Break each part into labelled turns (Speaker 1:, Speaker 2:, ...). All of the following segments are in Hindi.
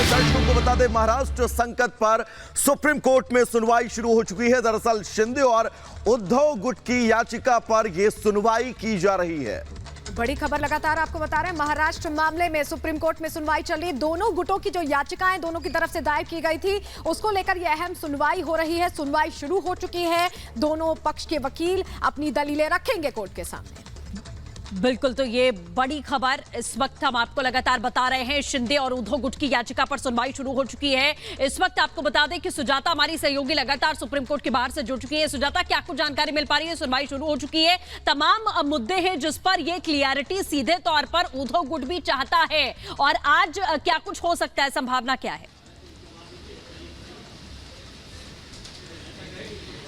Speaker 1: दर्शकों को बता दें, महाराष्ट्र संकट पर सुप्रीम कोर्ट में सुनवाई शुरू हो चुकी है। दरअसल शिंदे और उद्धव गुट की याचिका पर यह सुनवाई की जा रही है।
Speaker 2: बड़ी खबर लगातार आपको बता रहे हैं, महाराष्ट्र मामले में सुप्रीम कोर्ट में सुनवाई चल रही है। दोनों गुटों की जो याचिकाएं दोनों की तरफ से दायर की गई थी, उसको लेकर यह अहम सुनवाई हो रही है। सुनवाई शुरू हो चुकी है। दोनों पक्ष के वकील अपनी दलीलें रखेंगे कोर्ट के सामने।
Speaker 3: बिल्कुल, तो ये बड़ी खबर इस वक्त हम आपको लगातार बता रहे हैं। शिंदे और उद्धव गुट की याचिका पर सुनवाई शुरू हो चुकी है। इस वक्त आपको बता दें कि सुजाता हमारी सहयोगी लगातार सुप्रीम कोर्ट के बाहर से जुड़ चुकी है। सुजाता, क्या कुछ जानकारी मिल पा रही है? सुनवाई शुरू हो चुकी है, तमाम मुद्दे हैं जिस पर यह क्लियरिटी सीधे तौर पर उद्धव गुट भी चाहता है, और आज क्या कुछ हो सकता है, संभावना क्या है?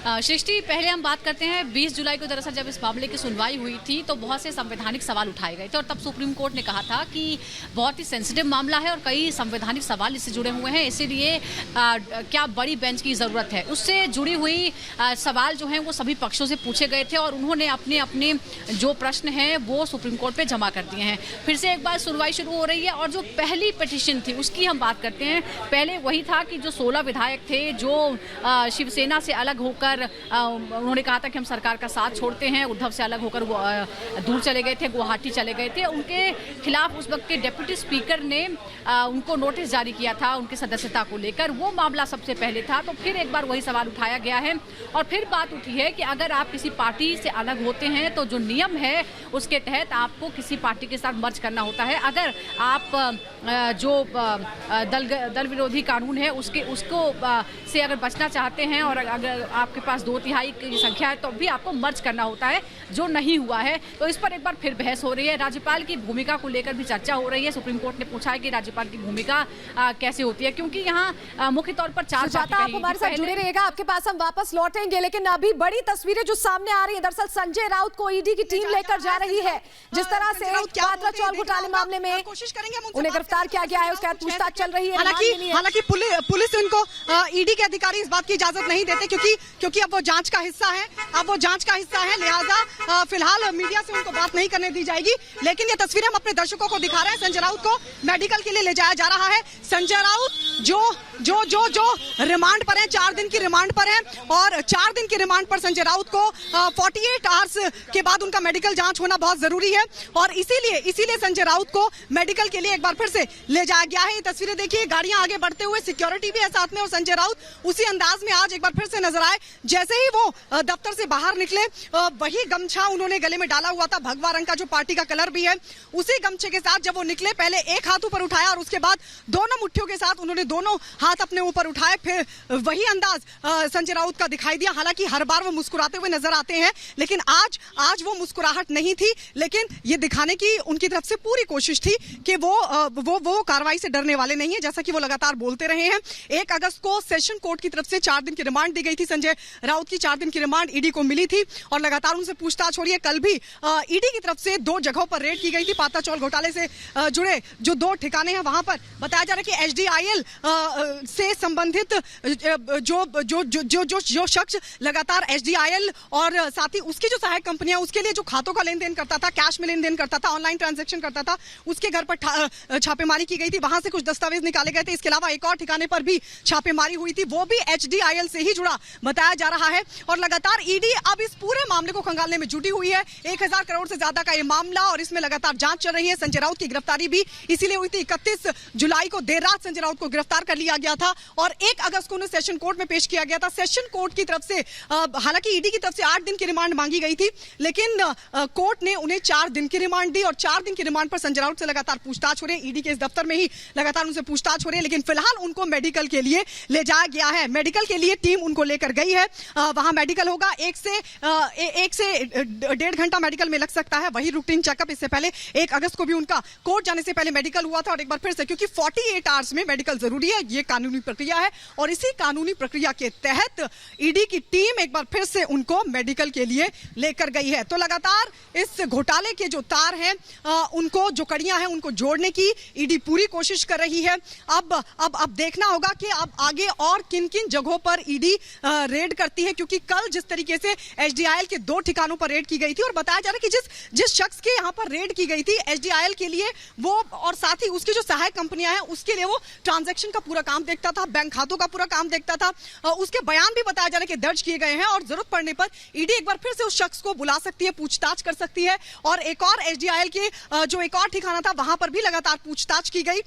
Speaker 4: सृष्टि, पहले हम बात करते हैं 20 जुलाई को दरअसल जब इस मामले की सुनवाई हुई थी तो बहुत से संवैधानिक सवाल उठाए गए थे, और तब सुप्रीम कोर्ट ने कहा था कि बहुत ही सेंसिटिव मामला है और कई संवैधानिक सवाल इससे जुड़े हुए हैं, इसीलिए क्या बड़ी बेंच की ज़रूरत है। उससे जुड़ी हुई सवाल जो हैं वो सभी पक्षों से पूछे गए थे और उन्होंने अपने अपने जो प्रश्न हैं वो सुप्रीम कोर्ट पर जमा कर दिए हैं। फिर से एक बार सुनवाई शुरू हो रही है, और जो पहली पिटीशन थी उसकी हम बात करते हैं। पहले वही था कि जो 16 विधायक थे जो शिवसेना से अलग होकर उन्होंने कहा था कि हम सरकार का साथ छोड़ते हैं, उद्धव से अलग होकर वो दूर चले गए थे, गुवाहाटी चले गए थे। उनके खिलाफ उस वक्त के डिप्टी स्पीकर ने उनको नोटिस जारी किया था उनकी सदस्यता को लेकर। वो मामला सबसे पहले था। तो फिर एक बार वही सवाल उठाया गया है और फिर बात उठी है कि अगर आप किसी पार्टी से अलग होते हैं तो जो नियम है उसके तहत आपको किसी पार्टी के साथ मर्ज करना होता है। अगर आप जो दल विरोधी कानून है उसको से अगर बचना चाहते हैं और अगर आपके पास 2/3 की संख्या है तो भी आपको मर्ज करना होता है, जो नहीं हुआ है। तो इस पर एक बार फिर बहस हो रही है। राज्यपाल की भूमिका को लेकर भी चर्चा हो रही है। सुप्रीम कोर्ट ने पूछा है कि राज्यपाल की भूमिका कैसे होती है, क्योंकि यहाँ मुख्य तौर पर चार
Speaker 2: आप हमारे साथ जुड़े रहिएगा, आपके पास हम वापस लौटेंगे। लेकिन अभी बड़ी तस्वीरें जो सामने आ रही है, दरअसल संजय राउत को ईडी की टीम लेकर जा रही है। जिस तरह से पात्रा चौल घोटाले मामले में कोशिश करेंगे उन्हें गिरफ्तार किया गया है, उसके बाद पूछताछ चल रही है।
Speaker 5: हालांकि पुलिस इनको ईडी के अधिकारी इस बात की इजाजत नहीं देते क्योंकि अब वो जांच का हिस्सा है, लिहाजा फिलहाल मीडिया से उनको बात नहीं करने दी जाएगी। लेकिन ये तस्वीरें हम अपने दर्शकों को दिखा रहे हैं। संजय राउत को मेडिकल के लिए ले जाया जा रहा है। संजय राउत जो रिमांड पर है, 4 दिन की रिमांड पर है, और 4 दिन की रिमांड पर संजय राउत को 48 आवर्स के बाद उनका मेडिकल जांच होना बहुत जरूरी है, और इसीलिए संजय राउत को मेडिकल के लिए एक बार फिर से ले जाया गया है। ये तस्वीरें देखिए, गाड़ियां आगे बढ़ते हुए, सिक्योरिटी भी है साथ में, और संजय राउत उसी अंदाज में आज एक बार फिर से नजर आए। जैसे ही वो दफ्तर से बाहर निकले, वही गमछा उन्होंने गले में डाला हुआ था, भगवा रंग का जो पार्टी का कलर भी है, उसी गमछे के साथ जब वो निकले, पहले एक हाथ ऊपर उठाया और उसके बाद दोनों मुट्ठियों के साथ उन्होंने दोनों हाथ अपने ऊपर उठाए। फिर वही अंदाज संजय राउत का दिखाई दिया। हालांकि हर बार वो मुस्कुराते हुए नजर आते हैं, लेकिन आज वो मुस्कुराहट नहीं थी, लेकिन ये दिखाने की उनकी तरफ से पूरी कोशिश थी कि वो कार्रवाई से डरने वाले नहीं है, जैसा कि वो लगातार बोलते रहे हैं। 1 अगस्त को सेशन कोर्ट की तरफ से 4 दिन की रिमांड दी गई थी। संजय राउत की 4 दिन की रिमांड ईडी को मिली थी और लगातार उनसे पूछताछ हो रही है। कल भी ईडी की तरफ से 2 जगहों पर रेड की गई थी। पात्रा चौल घोटाले से जुड़े जो 2 ठिकाने हैं, वहां पर बताया जा रहा है कि एचडीआईएल से संबंधित जो शख्स लगातार एचडीआईएल और साथ ही उसकी जो सहायक कंपनियां, उसके लिए जो खातों का लेन देन करता था, कैश में लेन देन करता था, ऑनलाइन ट्रांजैक्शन करता था, उसके घर पर छापेमारी की गई थी। वहां से कुछ दस्तावेज निकाले गए थे। इसके अलावा एक और ठिकाने पर भी छापेमारी हुई थी, वो भी एचडीआईएल से ही जुड़ा बताया जा रहा है। और लगातार ईडी अब इस पूरे मामले को खंगालने में जुटी हुई है। 1000 करोड़ से ज्यादा का ये मामला, और इसमें लगातार जांच चल रही है। संजय राउत की गिरफ्तारी भी इसीलिए हुई थी। 31 जुलाई को देर रात संजय राउत को गिरफ्तार कर लिया गया था और 1 अगस्त को उन्हें सेशन कोर्ट में पेश किया गया था। सेशन कोर्ट की तरफ से हालांकि ईडी की तरफ से 8 दिन की रिमांड मांगी गई थी, लेकिन कोर्ट ने उन्हें 4 दिन की रिमांड दी, और 4 दिन की रिमांड पर संजय राउत से लगातार पूछताछ हो रही है। ईडी के इस दफ्तर में ही लगातार उनसे पूछताछ हो रही है, लेकिन फिलहाल उनको मेडिकल के लिए ले जाया गया है। मेडिकल के लिए टीम उनको लेकर गई है। वहां मेडिकल होगा, 1 से 1.5 घंटा मेडिकल में लग सकता है। वही रूटीन चेकअप। इससे पहले 1 अगस्त को भी उनका कोर्ट जाने से पहले मेडिकल हुआ था, और एक बार फिर से, क्योंकि 48 आवर्स में मेडिकल जरूरी है, ये कानूनी प्रक्रिया है, और इसी कानूनी प्रक्रिया के तहत ईडी की टीम एक बार फिर से उनको मेडिकल के लिए लेकर गई है। तो लगातार इस घोटाले के जो तार हैं, उनको जो कड़ियां हैं, उनको जोड़ने की ईडी पूरी कोशिश कर रही है। अब देखना होगा कि अब आगे और किन किन जगहों पर ईडी रेड करती है, क्योंकि कल जिस तरीके से एचडीआईएल के 2 ठिकानों पर रेड की गई थी और बताया जा रहा है कि जिस शख्स के यहाँ पर रेड की गई थी एचडीआईएल के लिए वो और साथ ही उसकी जो सहायक कंपनियां हैं उसके लिए वो ट्रांजैक्शन का पूरा काम देखता था, बैंक खातों का पूरा काम देखता था। उसके बयान भी बताया जा रहा है कि दर्ज किए गए हैं और जरूरत पड़ने पर ईडी एक बार फिर से उस शख्स को बुला सकती है, पूछताछ कर सकती है। और एक और एचडीआईएल के जो एक और ठिकाना था वहां पर भी लगातार पूछताछ की गई,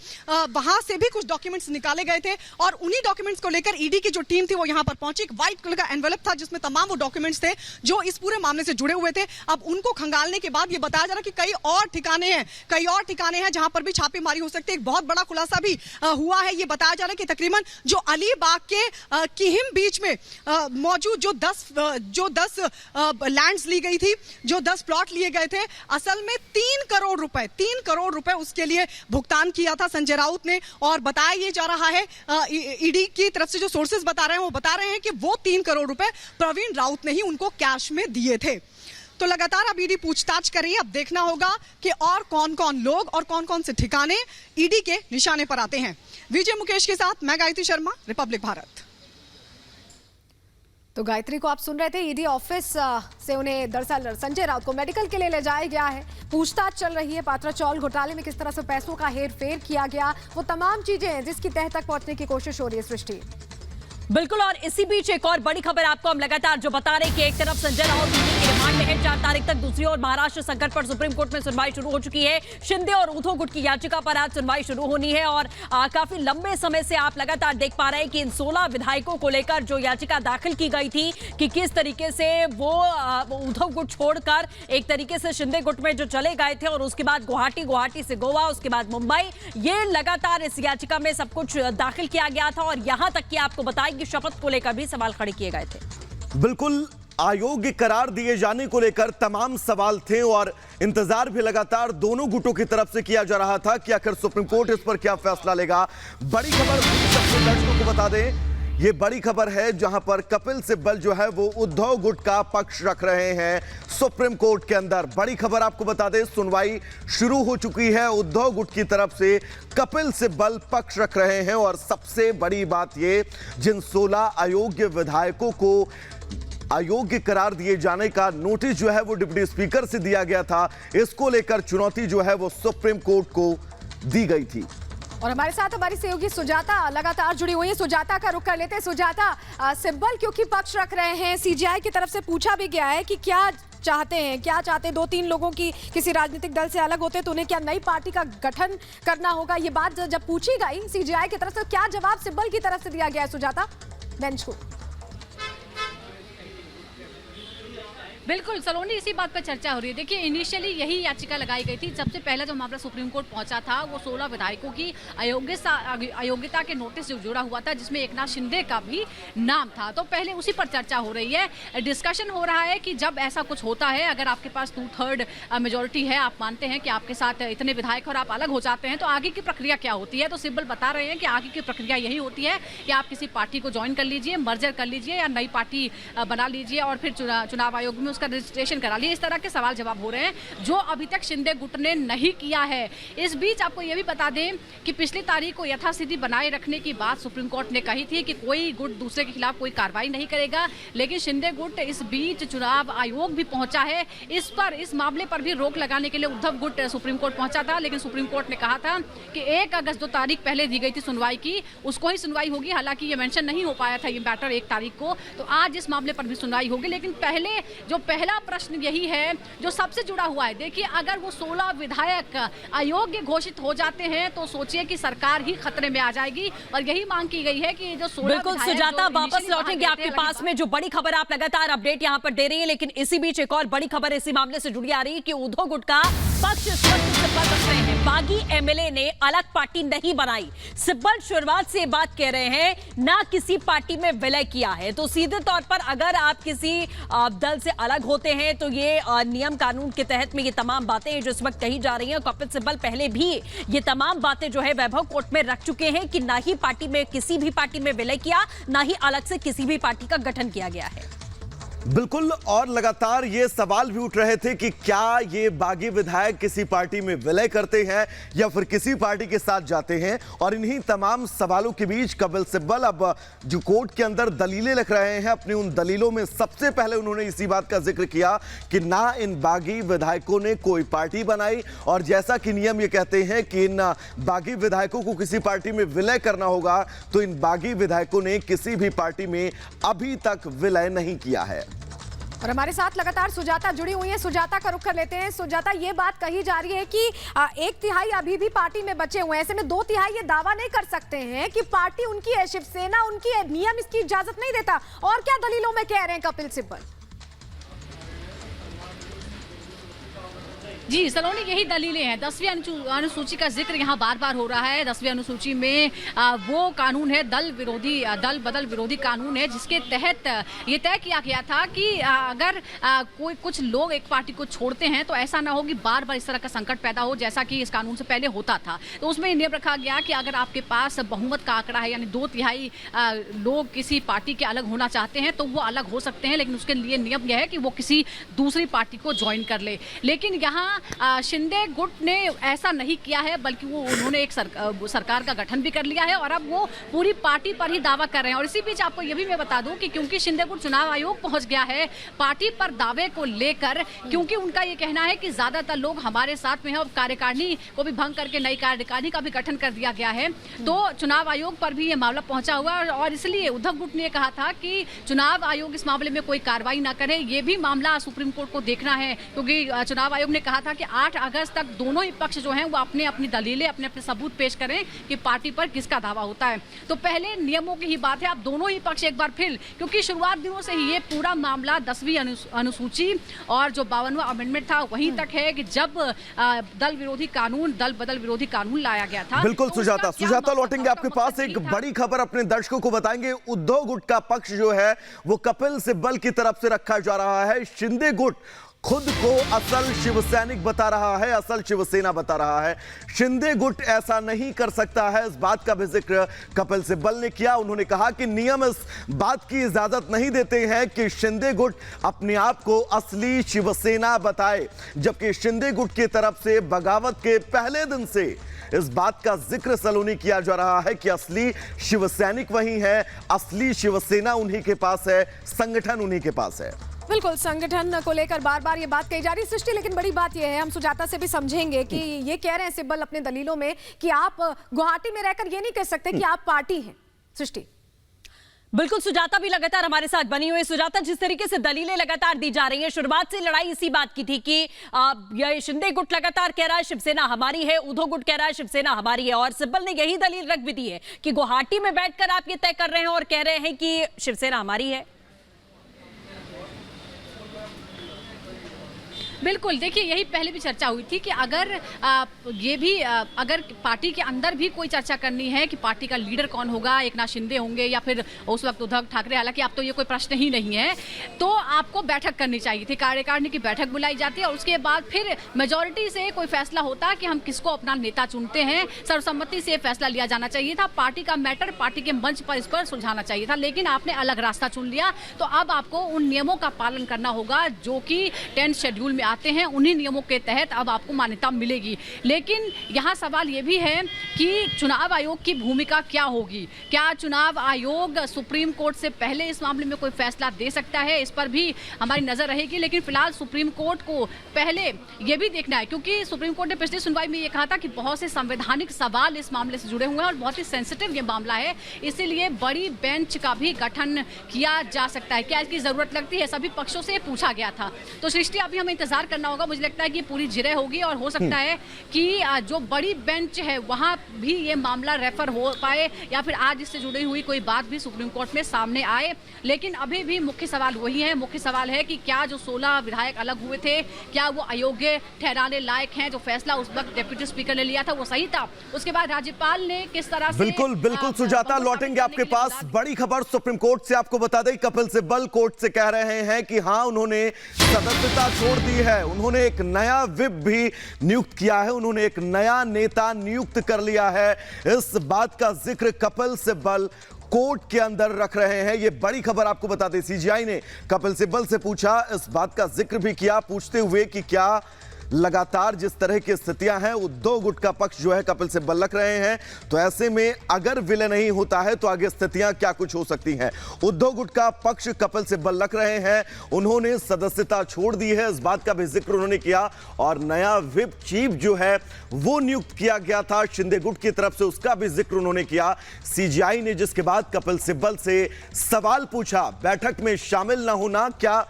Speaker 5: वहां से भी कुछ डॉक्यूमेंट्स निकाले गए थे और उन्हीं डॉक्यूमेंट्स को लेकर ईडी की जो टीम थी वो यहां पर पहुंची। एक व्हाइट कलर का एनवेलप था जिसमें तमाम वो डॉक्यूमेंट्स थे जो इस पूरे मामले से जुड़े हुए थे। अब उनको खंगालने के बाद ये बताया जा रहा है कि कई और ठिकाने हैं जहां पर भी छापेमारी हो सकती है। एक बहुत बड़ा खुलासा भी हुआ है, ये बताया जा रहा है कि तकरीबन जो अलीबाग के किहिम बीच में मौजूद जो 10 लैंड्स ली गई थी, जो 10 प्लॉट लिए गए थे, असल में 3 करोड़ रुपए उसके लिए भुगतान किया था संजय राउत ने। और बताया ये जा रहा है, ईडी की तरफ से जो सोर्सेज बता रहे हैं वो बता रहे हैं कि वो 3 करोड़ रुपए प्रवीण राउत ने ही उनको कैश में दिए थे। तो लगातार अब ईडी पूछताछ कर रही है। अब देखना होगा कि और कौन-कौन लोग और कौन-कौन से ठिकाने ईडी के निशाने पर आते हैं। विजय मुकेश के साथ मैं गायत्री शर्मा, रिपब्लिक भारत।
Speaker 2: तो गायत्री को आप सुन रहे थे, ईडी ऑफिस से उन्हें दरअसल संजय राउत को मेडिकल के लिए ले जाया गया है। पूछताछ चल रही है, पात्रा चौल घोटाले में किस तरह से पैसों का हेरफेर किया गया, वो तमाम चीजें हैं जिसकी तह तक पहुंचने की कोशिश हो रही है। सृष्टि
Speaker 3: बिल्कुल, और इसी बीच एक और बड़ी खबर आपको हम लगातार जो बता रहे हैं कि एक तरफ संजय राउत की रिमांड में है 4 तारीख तक, दूसरी ओर महाराष्ट्र संकट पर सुप्रीम कोर्ट में सुनवाई शुरू हो चुकी है। शिंदे और उद्धव गुट की याचिका पर आज सुनवाई शुरू होनी है और काफी लंबे समय से आप लगातार देख पा रहे हैं कि इन 16 विधायकों को लेकर जो याचिका दाखिल की गई थी कि किस तरीके से वो उद्धव गुट छोड़कर एक तरीके से शिंदे गुट में जो चले गए थे और उसके बाद गुवाहाटी से गोवा, उसके बाद मुंबई, ये लगातार इस याचिका में सब कुछ दाखिल किया गया था और यहां तक कि आपको बताएं की शपथ को लेकर भी सवाल खड़े किए गए थे।
Speaker 1: बिल्कुल, अयोग्य करार दिए जाने को लेकर तमाम सवाल थे और इंतजार भी लगातार दोनों गुटों की तरफ से किया जा रहा था कि आखिर सुप्रीम कोर्ट इस पर क्या फैसला लेगा। बड़ी खबर सबसे दर्शकों को बता दें, ये बड़ी खबर है जहां पर कपिल सिब्बल जो है वो उद्धव गुट का पक्ष रख रहे हैं सुप्रीम कोर्ट के अंदर। बड़ी खबर आपको बता दें, सुनवाई शुरू हो चुकी है, उद्धव गुट की तरफ से कपिल सिब्बल पक्ष रख रहे हैं और सबसे बड़ी बात ये, जिन 16 अयोग्य विधायकों को अयोग्य करार दिए जाने का नोटिस जो है वो डिप्टी स्पीकर से दिया गया था, इसको लेकर चुनौती जो है वो सुप्रीम कोर्ट को दी गई थी।
Speaker 2: और हमारे साथ हमारी सहयोगी सुजाता लगातार जुड़ी हुई है। सुजाता का रुख कर लेते हैं। सुजाता, सिब्बल क्योंकि पक्ष रख रहे हैं, सीजेआई की तरफ से पूछा भी गया है कि क्या चाहते हैं 2-3 लोगों की किसी राजनीतिक दल से अलग होते तो उन्हें क्या नई पार्टी का गठन करना होगा। ये बात जब पूछी गई सीजेआई की तरफ से, क्या जवाब सिब्बल की तरफ से दिया गया है सुजाता बेंच को?
Speaker 4: बिल्कुल सलोनी, इसी बात पर चर्चा हो रही है। देखिए, इनिशियली यही याचिका लगाई गई थी। सबसे पहला जो मामला सुप्रीम कोर्ट पहुंचा था वो 16 विधायकों की अयोग्यता के नोटिस जो जुड़ा हुआ था, जिसमें एकनाथ शिंदे का भी नाम था। तो पहले उसी पर चर्चा हो रही है। डिस्कशन हो रहा है कि जब ऐसा कुछ होता है, अगर आपके पास 2/3 मेजोरिटी है, आप मानते हैं कि आपके साथ इतने विधायक और आप अलग हो जाते हैं, तो आगे की प्रक्रिया क्या होती है। तो सिब्बल बता रहे हैं कि आगे की प्रक्रिया यही होती है कि आप किसी पार्टी को ज्वाइन कर लीजिए, मर्जर कर लीजिए या नई पार्टी बना लीजिए और फिर चुनाव आयोग में उसका रजिस्ट्रेशन करा लिया। इस तरह के सवाल जवाब हो रहे हैं जो अभी तक शिंदे गुट ने नहीं किया है। इस बीच आपको यह भी बता दें कि पिछली तारीख को यथास्थिति बनाए रखने की बात सुप्रीम कोर्ट ने कही थी कि कोई गुट दूसरे के खिलाफ कोई कार्रवाई नहीं करेगा, लेकिन शिंदे गुट इस बीच चुनाव आयोग भी पहुंचा है। इस मामले पर भी रोक लगाने के लिए उद्धव गुट सुप्रीम कोर्ट पहुंचा था, लेकिन सुप्रीम कोर्ट ने कहा था कि 1 अगस्त जो तारीख पहले दी गई थी सुनवाई की, उसको ही सुनवाई होगी। हालांकि ये मेंशन नहीं हो पाया था ये मैटर 1 तारीख को, तो आज इस मामले पर भी सुनवाई होगी। लेकिन पहला प्रश्न यही है जो सबसे जुड़ा हुआ है। देखिए, अगर वो 16 विधायक अयोग्य घोषित हो जाते हैं तो सोचिए कि सरकार ही खतरे में आ जाएगी और यही मांग की गई है कि जो 16
Speaker 3: बिल्कुल सुजाता, वापस लौटेंगे आपके पास में जो बड़ी खबर आप लगातार अपडेट यहां पर दे रही है। लेकिन इसी बीच एक और बड़ी खबर इसी मामले से जुड़ी आ रही है कि उद्धव गुट का पक्ष सिब्बल रख रहे हैं। बागी एमएलए ने अलग पार्टी नहीं बनाई। सिब्बल शुरुआत से बात कह रहे हैं, ना किसी पार्टी में विलय किया है। तो सीधे तौर पर अगर आप किसी दल से अलग होते हैं तो ये नियम कानून के तहत में ये तमाम बातें जो इस वक्त कही जा रही हैं। कपिल सिब्बल पहले भी ये तमाम बातें जो है वैभव कोर्ट में रख चुके हैं कि ना ही पार्टी में किसी भी पार्टी में विलय किया, ना ही अलग से किसी भी पार्टी का गठन किया गया है।
Speaker 1: बिल्कुल, और लगातार ये सवाल भी उठ रहे थे कि क्या ये बागी विधायक किसी पार्टी में विलय करते हैं या फिर किसी पार्टी के साथ जाते हैं। और इन्हीं तमाम सवालों के बीच कपिल सिब्बल अब जो कोर्ट के अंदर दलीलें लिख रहे हैं, अपनी उन दलीलों में सबसे पहले उन्होंने इसी बात का जिक्र किया कि ना इन बागी विधायकों ने कोई पार्टी बनाई, और जैसा कि नियम ये कहते हैं कि इन बागी विधायकों को किसी पार्टी में विलय करना होगा, तो इन बागी विधायकों ने किसी भी पार्टी में अभी तक विलय नहीं किया है।
Speaker 2: और हमारे साथ लगातार सुजाता जुड़ी हुई है। सुजाता का रुख कर लेते हैं। सुजाता, ये बात कही जा रही है कि 1/3 अभी भी पार्टी में बचे हुए हैं, ऐसे में 2/3 ये दावा नहीं कर सकते हैं कि पार्टी उनकी है, शिवसेना उनकी है, नियम इसकी इजाजत नहीं देता। और क्या दलीलों में कह रहे हैं कपिल सिब्बल?
Speaker 4: जी सलोनी, यही दलीलें हैं। 10वीं अनुसूची का जिक्र यहाँ बार बार हो रहा है। 10वीं अनुसूची में वो कानून है, दल बदल विरोधी कानून है, जिसके तहत ये तय किया गया था कि अगर कोई कुछ लोग एक पार्टी को छोड़ते हैं तो ऐसा ना हो कि बार बार इस तरह का संकट पैदा हो, जैसा कि इस कानून से पहले होता था। तो उसमें नियम रखा गया कि अगर आपके पास बहुमत का आंकड़ा है, यानी 2/3 लोग किसी पार्टी के अलग होना चाहते हैं, तो वो अलग हो सकते हैं, लेकिन उसके लिए नियम यह है कि वो किसी दूसरी पार्टी को ज्वाइन कर ले। लेकिन यहाँ शिंदे गुट ने ऐसा नहीं किया है, बल्कि उन्होंने एक सरकार का गठन भी कर लिया है और अब वो पूरी पार्टी पर ही दावा कर रहे हैं। और इसी बीच आपको ये भी मैं बता दूं कि क्योंकि शिंदे गुट चुनाव आयोग पहुंच गया है पार्टी पर दावे को लेकर, क्योंकि उनका ये कहना है कि ज्यादातर लोग हमारे साथ में हैं और कार्यकारिणी को भी भंग करके नई कार्यकारिणी का भी गठन कर दिया गया है, तो चुनाव आयोग पर भी ये मामला पहुंचा हुआ है। और इसलिए उद्धव गुट ने कहा था कि चुनाव आयोग इस मामले में कोई कार्रवाई ना करे, ये भी मामला सुप्रीम कोर्ट को देखना है, क्योंकि चुनाव आयोग ने कहा था कि 8 अगस्त तक दोनों ही पक्ष जो हैं वो अपने अपनी दलीलें, अपने अपने सबूत पेश करें कि पार्टी पर किसका दावा होता है। तो पहले नियमों की ही बात है, अब दोनों ही पक्ष एक बार फिर, क्योंकि शुरुआत दिनों से ही ये पूरा मामला 10वीं अनुसूची और जो 52वां अमेंडमेंट था वहीं तक है कि जब दल बदल विरोधी कानून लाया गया था।
Speaker 1: बिल्कुल
Speaker 4: तो
Speaker 1: सुजाता लौटेंगे आपके पास। एक बड़ी खबर अपने दर्शकों को बताएंगे। उद्धव गुट का पक्ष जो है वो कपिल सिब्बल की तरफ से रखा जा रहा है। शिंदे गुट खुद को असल शिवसैनिक बता रहा है, असल शिवसेना बता रहा है। शिंदे गुट ऐसा नहीं कर सकता है, इस बात का भी जिक्र कपिल सिब्बल ने किया। उन्होंने कहा कि नियम इस बात की इजाजत नहीं देते हैं कि शिंदे गुट अपने आप को असली शिवसेना बताए, जबकि शिंदे गुट की तरफ से बगावत के पहले दिन से इस बात का जिक्र सलोनी किया जा रहा है कि असली शिवसैनिक वही है, असली शिवसेना उन्हीं के पास है, संगठन उन्हीं के पास है।
Speaker 2: बिल्कुल, संगठन को लेकर बार बार ये बात कही जा रही है सृष्टि। लेकिन बड़ी बात ये है, हम सुजाता से भी समझेंगे कि ये कह रहे हैं सिब्बल अपने दलीलों में कि आप गुवाहाटी में रहकर ये नहीं कह सकते कि आप पार्टी हैं। सृष्टि,
Speaker 3: बिल्कुल, सुजाता भी लगातार हमारे साथ बनी हुई है। सुजाता, जिस तरीके से दलीलें लगातार दी जा रही हैं, शुरुआत से लड़ाई इसी बात की थी कि ये शिंदे गुट लगातार कह रहा है शिवसेना हमारी है, उद्धव गुट कह रहा है शिवसेना हमारी है, और सिब्बल ने यही दलील रख भी दी है कि गुवाहाटी में बैठकर आप ये तय कर रहे हैं और कह रहे हैं कि शिवसेना हमारी है।
Speaker 4: बिल्कुल, देखिए यही पहले भी चर्चा हुई थी कि अगर अगर पार्टी के अंदर भी कोई चर्चा करनी है कि पार्टी का लीडर कौन होगा, एकनाथ शिंदे होंगे या फिर उस वक्त उद्धव ठाकरे, हालांकि अब तो ये कोई प्रश्न ही नहीं है, तो आपको बैठक करनी चाहिए थी, कार्यकारिणी की बैठक बुलाई जाती है और उसके बाद फिर मेजोरिटी से कोई फैसला होता कि हम किसको अपना नेता चुनते हैं, सर्वसम्मति से फैसला लिया जाना चाहिए था। पार्टी का मैटर पार्टी के मंच पर इस पर सुलझाना चाहिए था, लेकिन आपने अलग रास्ता चुन लिया। तो अब आपको उन नियमों का पालन करना होगा जो कि 10 शेड्यूल में आते हैं, उन्हीं नियमों के तहत अब आपको मान्यता मिलेगी। लेकिन यहाँ सवाल ये भी है कि चुनाव आयोग की भूमिका क्या होगी, क्या चुनाव आयोग सुप्रीम कोर्ट से पहले इस मामले में कोई फैसला दे सकता है, इस पर भी हमारी नजर रहेगी। लेकिन फिलहाल सुप्रीम कोर्ट को पहले ये भी देखना है, क्योंकि सुप्रीम कोर्ट ने पिछली सुनवाई में ये कहा था कि बहुत से संवैधानिक सवाल इस मामले से जुड़े हुए हैं और बहुत ही सेंसिटिव ये मामला है, इसीलिए बड़ी बेंच का भी गठन किया जा सकता है। क्या इसकी जरूरत लगती है, सभी पक्षों से पूछा गया था। तो सृष्टि, अभी हमें इंतजार करना होगा। मुझे लगता है कि पूरी जिरह होगी और हो सकता है कि जो बड़ी बेंच है वहां भी ये मामला रेफर हो पाए या फिर आज इससे जुड़ी हुई कोई बात भी सुप्रीम कोर्ट में सामने आए। लेकिन अभी भी मुख्य सवाल वही है, मुख्य सवाल है कि क्या जो 16 विधायक अलग हुए थे, क्या वो अयोग्य ठहराने लायक हैं? जो फैसला उस वक्त डिप्टी स्पीकर ने लिया था वो सही था? उसके बाद राज्यपाल ने किस तरह से
Speaker 1: बिल्कुल सुजाता, लौटेंगे आपके पास। बड़ी खबर सुप्रीम कोर्ट से आपको बता दें, कपिल सिब्बल कोर्ट से कह रहे हैं कि हाँ, उन्होंने सदस्यता छोड़ दी है, उन्होंने एक नया विप भी नियुक्त किया है, उन्होंने एक नया नेता नियुक्त कर लिया है। इस बात का जिक्र कपिल सिब्बल कोर्ट के अंदर रख रहे हैं। ये बड़ी खबर आपको बता दें, सीजीआई ने कपिल सिब्बल से पूछा, इस बात का जिक्र भी किया, पूछते हुए कि क्या लगातार जिस तरह की स्थितियां हैं उद्धव गुट का पक्ष जो है कपिल सिब्बल रख रहे हैं, तो ऐसे में अगर विलय नहीं होता है तो आगे स्थितियां क्या कुछ हो सकती हैं। उद्धव गुट का पक्ष कपिल सिब्बल रख रहे हैं, उन्होंने सदस्यता छोड़ दी है, इस बात का भी जिक्र उन्होंने किया और नया विप चीफ जो है वो नियुक्त किया गया था शिंदे गुट की तरफ से, उसका भी जिक्र उन्होंने किया। सीजीआई ने जिसके बाद कपिल सिब्बल से सवाल पूछा, बैठक में शामिल ना होना, क्या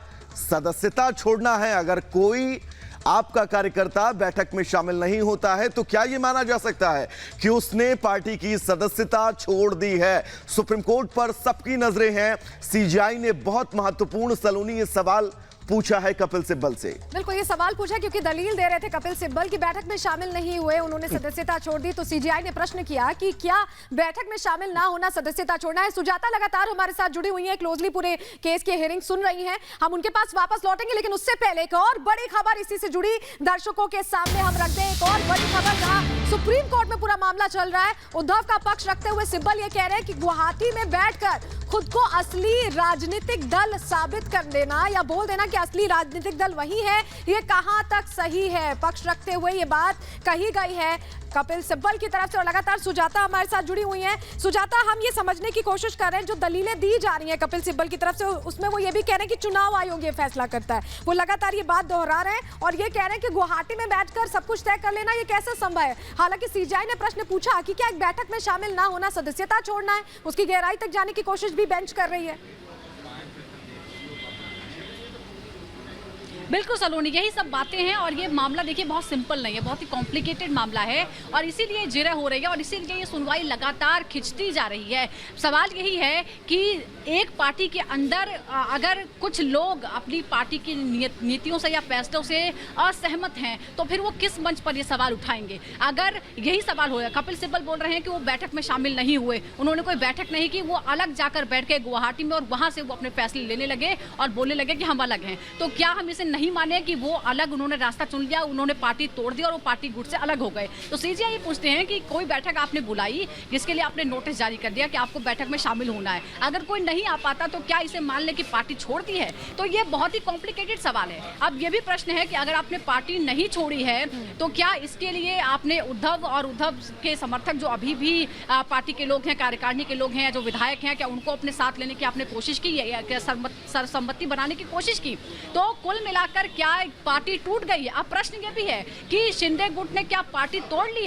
Speaker 1: सदस्यता छोड़ना है? अगर कोई आपका कार्यकर्ता बैठक में शामिल नहीं होता है तो क्या यह माना जा सकता है कि उसने पार्टी की सदस्यता छोड़ दी है? सुप्रीम कोर्ट पर सबकी नजरें हैं। सीजीआई ने बहुत महत्वपूर्ण सलोनी ये सवाल पूछा है कपिल सिब्बल से।
Speaker 2: बिल्कुल ये सवाल पूछा क्योंकि दलील दे रहे थे कपिल सिब्बल की बैठक में शामिल नहीं हुए, उन्होंने सदस्यता छोड़ दी। तो सीजीआई ने प्रश्न किया कि क्या बैठक में शामिल ना होना सदस्यता छोड़ना है? सुजाता लगातार हमारे साथ जुड़ी हुई है, क्लोजली पूरे केस की हियरिंग सुन रही हैं, हम उनके पास वापस लौटेंगे, लेकिन उससे पहले एक और बड़ी खबर इसी से जुड़ी दर्शकों के सामने हम रख दें। एक और बड़ी खबर जहां सुप्रीम कोर्ट में पूरा मामला चल रहा है, उद्धव का पक्ष रखते हुए सिब्बल ये कह रहे हैं कि गुवाहाटी में बैठकर खुद को असली राजनीतिक दल साबित कर देना या बोल देना कि असली राजनीतिक दल वही है, ये कहां तक सही है? पक्ष रखते हुए ये बात कही गई है कपिल सिब्बल की तरफ से। और लगातार सुजाता हमारे साथ जुड़ी हुई हैं। सुजाता, हम ये समझने की कोशिश कर रहे हैं जो दलीलें दी जा रही हैं कपिल सिब्बल की तरफ से, उसमें वो ये भी कह रहे हैं कि चुनाव आयोग ये फैसला करता है। वो लगातार ये बात दोहरा रहे हैं और ये कह रहे हैं कि गुवाहाटी में बैठकर सब कुछ तय कर लेना ये कैसे संभव है? हालांकि सीजीआई ने प्रश्न पूछा कि क्या एक बैठक में शामिल ना होना सदस्यता छोड़ना है, उसकी गहराई तक जाने की कोशिश भी बेंच कर रही है।
Speaker 4: बिल्कुल सलोनी, यही सब बातें हैं और ये मामला देखिए बहुत सिंपल नहीं है, बहुत ही कॉम्प्लिकेटेड मामला है और इसीलिए जिरह हो रही है और इसीलिए ये सुनवाई लगातार खिंचती जा रही है। सवाल यही है कि एक पार्टी के अंदर अगर कुछ लोग अपनी पार्टी की नीतियों से या फैसलों से असहमत हैं तो फिर वो किस मंच पर ये सवाल उठाएंगे? अगर यही सवाल हो, कपिल सिब्बल बोल रहे हैं कि वो बैठक में शामिल नहीं हुए, उन्होंने कोई बैठक नहीं की, वो अलग जाकर बैठ के गुवाहाटी में और वहाँ से वो अपने फैसले लेने लगे और बोलने लगे कि हम अलग हैं। तो क्या हम इसे नहीं माने कि वो अलग, उन्होंने रास्ता चुन लिया, उन्होंने पार्टी तोड़ दी और वो पार्टी गुट से अलग हो गए? तो सीजीआई ये पूछते हैं कि कोई बैठक आपने बुलाई जिसके लिए आपने नोटिस जारी कर दिया कि आपको बैठक में शामिल होना है, अगर कोई नहीं आ पाता तो क्या इसे मान ले कि पार्टी छोड़ दी है? तो ये बहुत ही कॉम्प्लिकेटेड सवाल है। अब ये भी प्रश्न है कि अगर आपने पार्टी नहीं छोड़ी है तो क्या इसके लिए आपने उद्धव और उद्धव के समर्थक जो अभी भी पार्टी के लोग हैं, कार्यकारिणी के लोग हैं, जो विधायक हैं, क्या उनको अपने साथ लेने की आपने कोशिश की है, क्या सर्वसम्मति बनाने की कोशिश की? तो कुल मिलाकर क्या पार्टी टूट गई है? अब प्रश्न ये भी है कि शिंदे गुट ने क्या पार्टी तोड़ ली है?